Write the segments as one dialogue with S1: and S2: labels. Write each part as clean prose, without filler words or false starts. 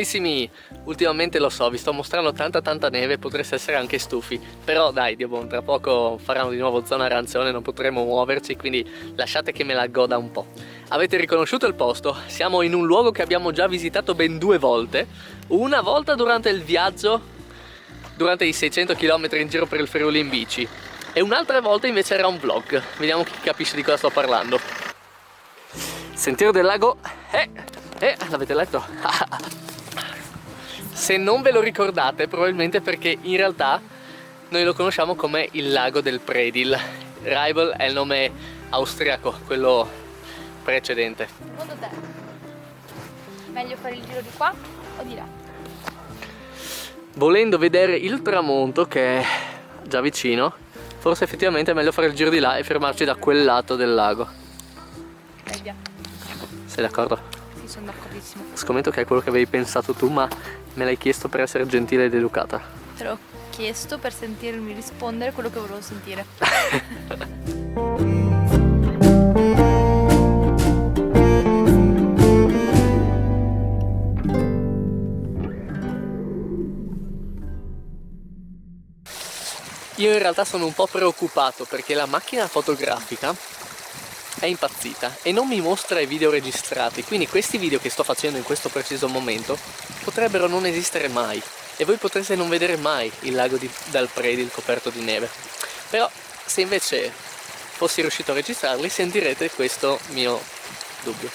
S1: Carissimi, ultimamente lo so, vi sto mostrando tanta neve, potreste essere anche stufi, però dai, Dio buono, tra poco faranno di nuovo zona arancione, non potremo muoverci, quindi lasciate che me la goda un po'. Avete riconosciuto il posto? Siamo in un luogo che abbiamo già visitato ben 2 volte, una volta durante il viaggio, durante i 600 km in giro per il Friuli in bici, e un'altra volta invece era un vlog. Vediamo chi capisce di cosa sto parlando. Sentiero del lago, l'avete letto? Se non ve lo ricordate, probabilmente perché in realtà noi lo conosciamo come il lago del Predil. Raibel è il nome austriaco, quello precedente.
S2: Secondo te, meglio fare il giro di qua o di là?
S1: Volendo vedere il tramonto, che è già vicino, forse effettivamente è meglio fare il giro di là e fermarci da quel lato del lago.
S2: Dai, via.
S1: Sei d'accordo?
S2: Sì, sono d'accordissimo.
S1: Scommetto che è quello che avevi pensato tu, ma me l'hai chiesto per essere gentile ed educata.
S2: Te l'ho chiesto per sentirmi rispondere quello che volevo sentire.
S1: Io in realtà sono un po' preoccupato perché la macchina fotografica è impazzita e non mi mostra i video registrati, quindi questi video che sto facendo in questo preciso momento potrebbero non esistere mai e voi potreste non vedere mai il lago dal Predil coperto di neve. Però se invece fossi riuscito a registrarli sentirete questo mio dubbio.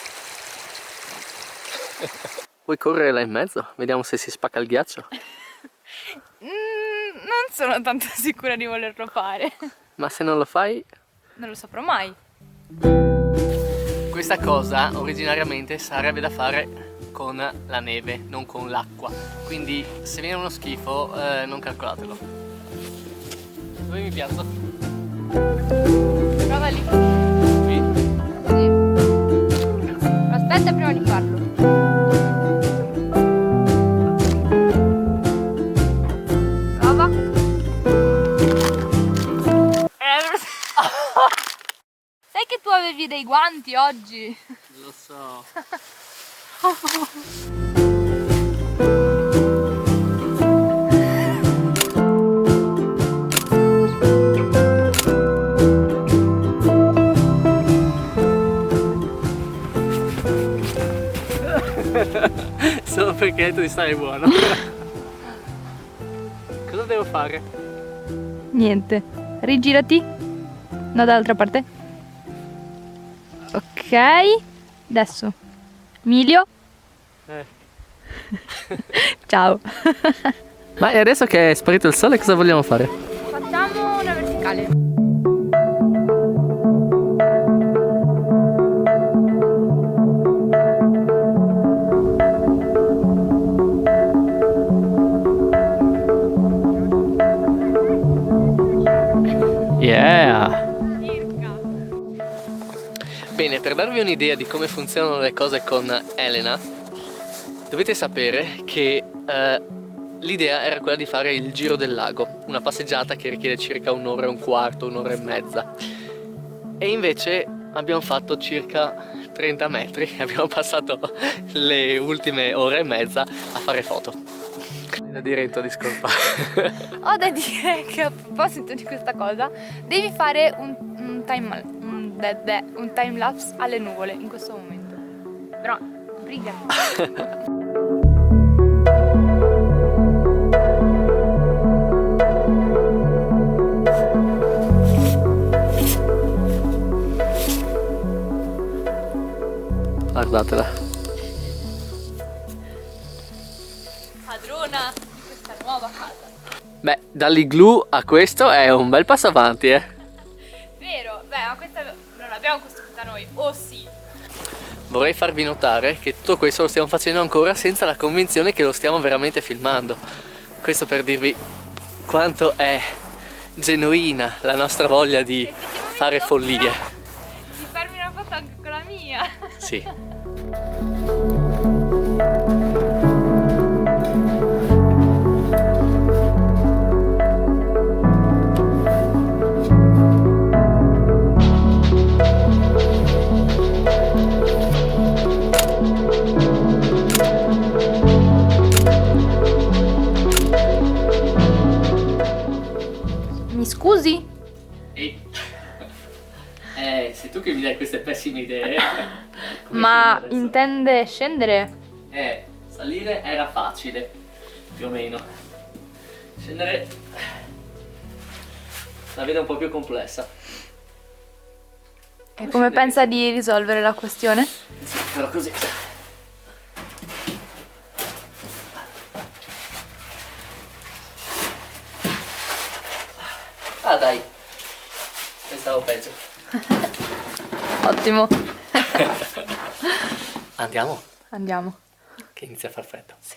S1: Vuoi correre là in mezzo? Vediamo se si spacca il ghiaccio.
S2: Non sono tanto sicura di volerlo fare.
S1: Ma se non lo fai?
S2: Non lo saprò mai.
S1: Questa cosa originariamente sarebbe da fare con la neve, non con l'acqua. Quindi se viene uno schifo non calcolatelo. Dove mi piazzo?
S2: Prova lì.
S1: Qui?
S2: Sì. Aspetta prima di farlo. Sai che tu avevi dei guanti oggi?
S1: Lo so. Solo perché hai detto di stare buono. Cosa devo fare?
S2: Niente. Rigirati. No, dall'altra parte. Ok. Adesso. Emilio. Ciao.
S1: Ma e adesso che è sparito il sole cosa vogliamo fare?
S2: Facciamo una verticale.
S1: Yeah! Bene, per darvi un'idea di come funzionano le cose con Elena, dovete sapere che l'idea era quella di fare il giro del lago, una passeggiata che richiede circa un'ora e un quarto, un'ora e mezza. E invece abbiamo fatto circa 30 metri, abbiamo passato le ultime ore e mezza a fare foto. Da dire in tuo discolpa.
S2: Ho da dire che a proposito di questa cosa, devi fare un time lapse alle nuvole in questo momento. Però brigati.
S1: Guardatela.
S2: Padrona di questa nuova casa.
S1: Beh, dall'igloo a questo è un bel passo avanti,
S2: Vero? Beh, ma questa non l'abbiamo costruita noi, oh sì.
S1: Vorrei farvi notare che tutto questo lo stiamo facendo ancora senza la convinzione che lo stiamo veramente filmando. Questo per dirvi quanto è genuina la nostra voglia di fare follie.
S2: Di farmi una foto anche con la mia.
S1: Sì.
S2: scusi?
S1: E... sei tu che mi dai queste pessime idee. Come
S2: Ma
S1: scendere adesso?
S2: intende scendere?
S1: Salire era facile, più o meno. Scendere la vedo un po' più complessa.
S2: E come pensa di risolvere la questione?
S1: Sì, però così. Ah dai, pensavo peggio.
S2: Ottimo.
S1: Andiamo,
S2: Andiamo.
S1: che inizia a far freddo.
S2: Sì.